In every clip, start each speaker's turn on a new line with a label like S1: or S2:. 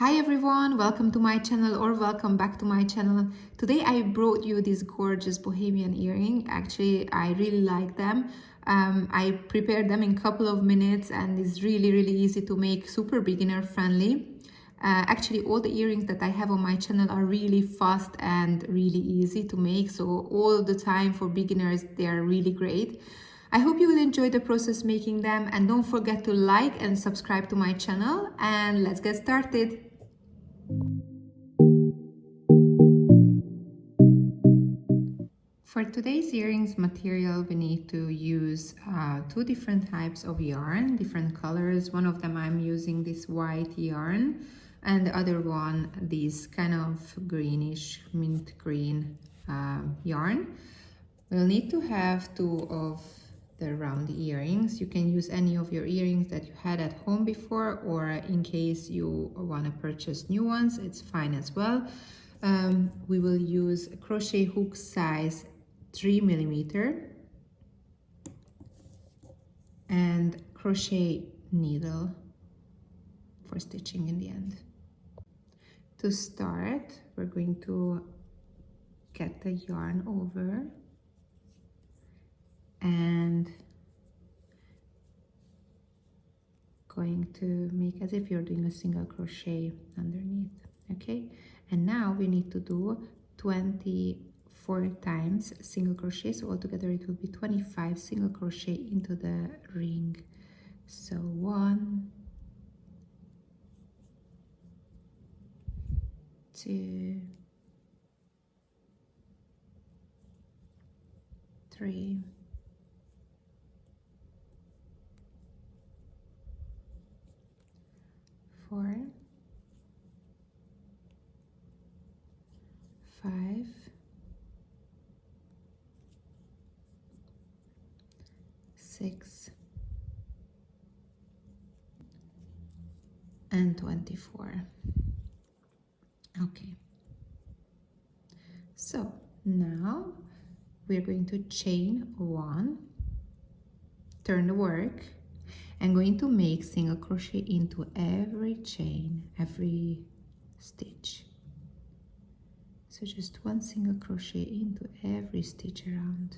S1: Hi everyone, welcome to my channel or welcome back to my channel. Today I brought you this gorgeous bohemian earring. Actually, I really like them. I prepared them in a couple of minutes and it's really easy to make, super beginner friendly. Actually, all the earrings that I have on my channel are really fast and really easy to make. So all the time for beginners, they are really great. I hope you will enjoy the process making them, and don't forget to like and subscribe to my channel, and let's get started. For today's earrings material, we need to use two different types of yarn, different colors. One of them I'm using this white yarn, and the other one this kind of greenish mint green yarn. We'll need to have two of the round earrings. You can use any of your earrings that you had at home before, or in case you want to purchase new ones, it's fine as well. We will use a crochet hook size 3mm and crochet needle for stitching in the end. To start, we're going to get the yarn over and going to make as if you're doing a single crochet underneath. Okay, and now we need to do 24 times single crochet, so altogether it will be 25 single crochet into the ring. So 1, 2, 3, 4, 5, 6, and 24. Okay, so now we're going to chain 1, turn the work, and going to make single crochet into every chain, every stitch. So just 1 single crochet into every stitch around.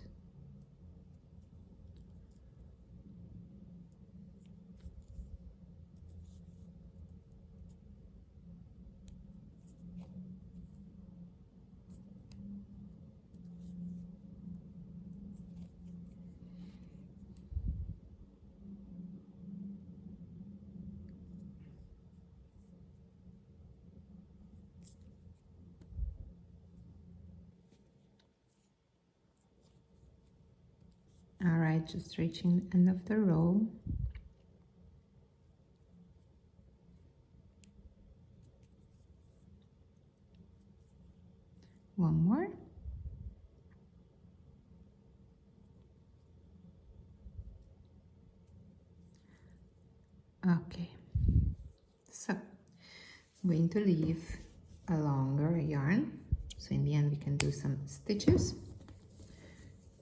S1: All right, just reaching the end of the row. One more. Okay, so I'm going to leave a longer yarn, so in the end we can do some stitches,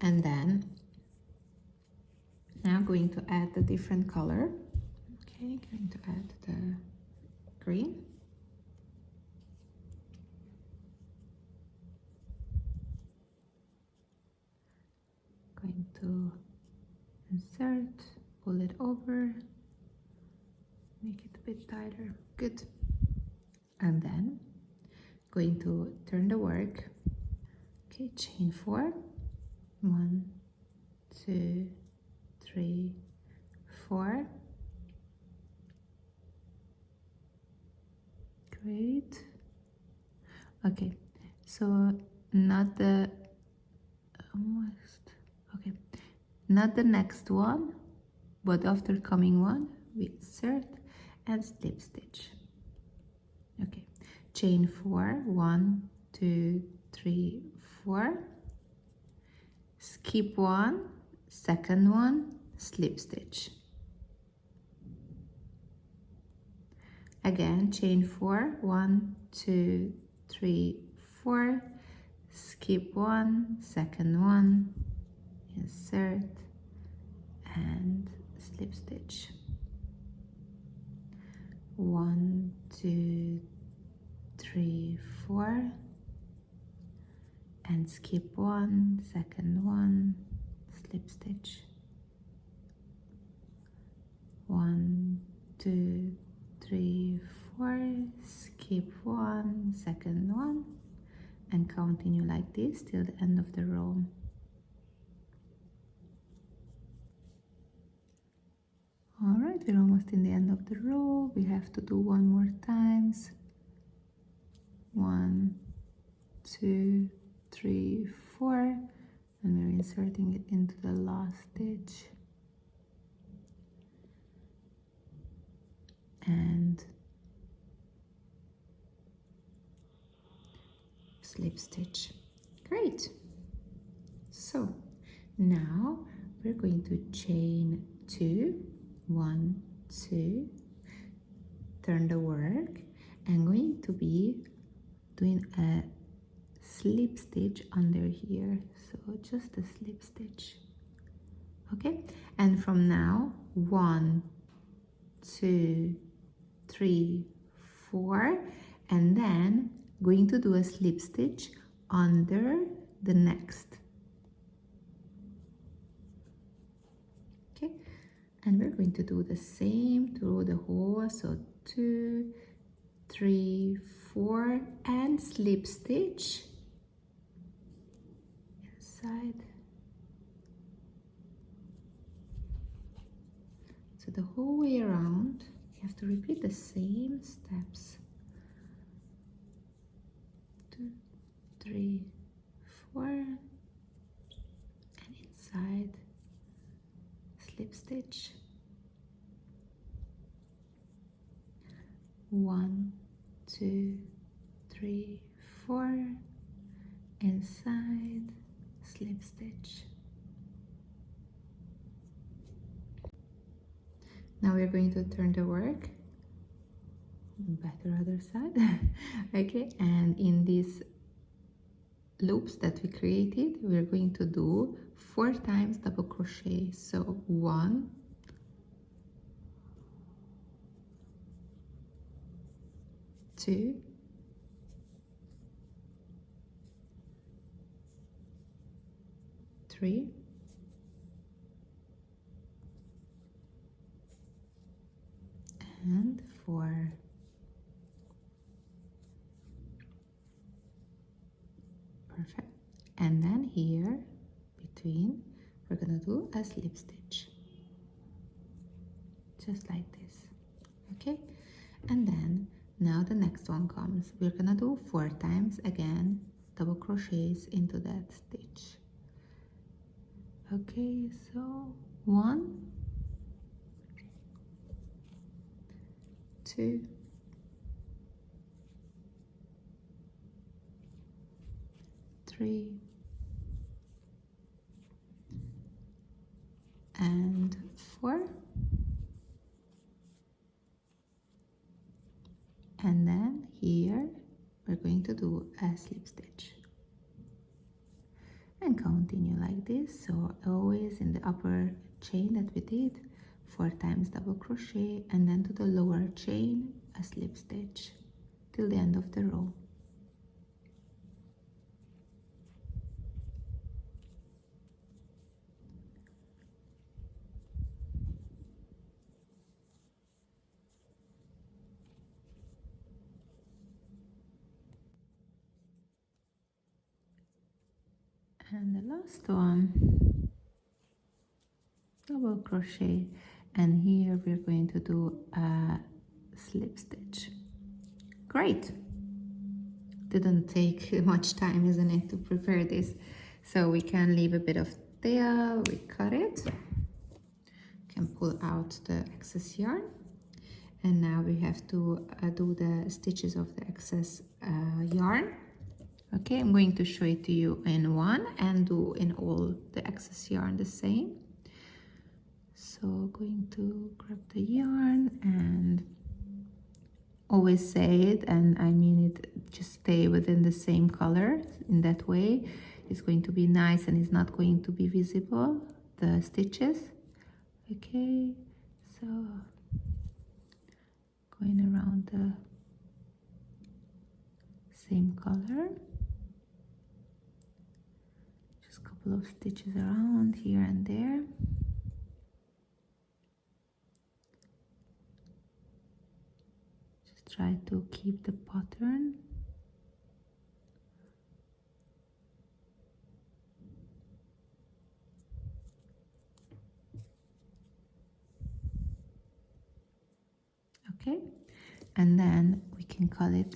S1: and then now going to add the different color. Okay, going to add the green, going to insert, pull it over, make it a bit tighter, good, and then going to turn the work. Okay, chain 4, 1, 2, 3, 4. Great. Okay, so not the almost, okay, not the next one, but after coming one, we insert and slip stitch. Okay, chain 4, 1, 2, 3, 4, skip 1, second one, slip stitch. Again, chain 4, 1, 2, 3, 4, skip 1, second one, insert and slip stitch. 1, 2, 3, 4, and skip one, second one, slip stitch. 1, 2, 3, 4, skip one, second one, and continue like this till the end of the row. All right, we're almost in the end of the row. We have to do one more times. 1, 2, 3, 4, and we're inserting it into the last stitch. And slip stitch. Great. So now we're going to chain 2, 1, 2, turn the work, and going to be doing a slip stitch under here, so just a slip stitch. Okay, and from now 1, 2, 3, 4, and then going to do a slip stitch under the next. Okay, and we're going to do the same through the whole, so 2, 3, 4, and slip stitch inside. So the whole way around, you have to repeat the same steps. 2, 3, 4, and inside, slip stitch. 1, 2, 3, 4, inside, slip stitch. Now we're going to turn the work better other side. Okay, and in these loops that we created, we're going to do 4 times double crochet. So 1, 2, 3, and 4. Perfect. And then here between, we're gonna do a slip stitch, just like this. Okay, and then now the next one comes. We're gonna do 4 times again double crochets into that stitch. Okay, so 1, 2, 3, and 4, and then here we're going to do a slip stitch and continue like this. So always in the upper chain that we did, 4 times double crochet, and then to the lower chain a slip stitch till the end of the row. And the last one, double crochet, and here we're going to do a slip stitch. Great. Didn't take much time, isn't it, to prepare this? So we can leave a bit of tail, we cut it, can pull out the excess yarn, and now we have to do the stitches of the excess yarn. Okay, I'm going to show it to you in one and do in all the excess yarn the same. So going to grab the yarn and always say it, and I mean it, just stay within the same color. In that way it's going to be nice and it's not going to be visible, the stitches. Okay, so going around the same color. Just a couple of stitches around here and there. Just try to keep the pattern. Okay, and then we can call it.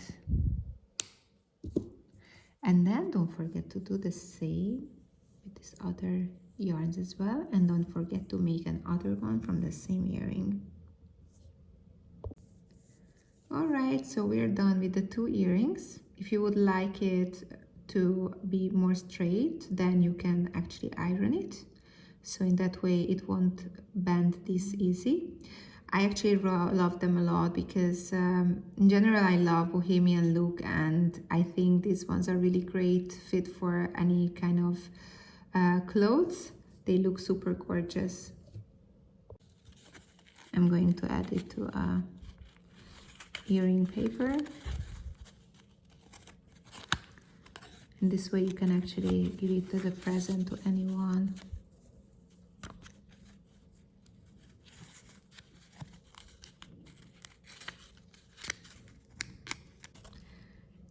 S1: And then don't forget to do the same with these other yarns as well, and don't forget to make another one from the same earring. All right, so we're done with the 2 earrings. If you would like it to be more straight, then you can actually iron it, so in that way it won't bend this easy. I actually love them a lot because in general I love bohemian look, and I think these ones are really great fit for any kind of clothes. They look super gorgeous. I'm going to add it to a earring paper, and this way you can actually give it as a present to anyone.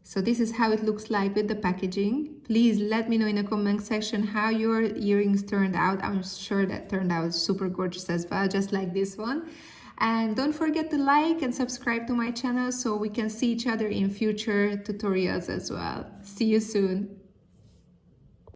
S1: So this is how it looks like with the packaging. Please let me know in the comment section how your earrings turned out. I'm sure that turned out super gorgeous as well, just like this one. And don't forget to like and subscribe to my channel so we can see each other in future tutorials as well. See you soon.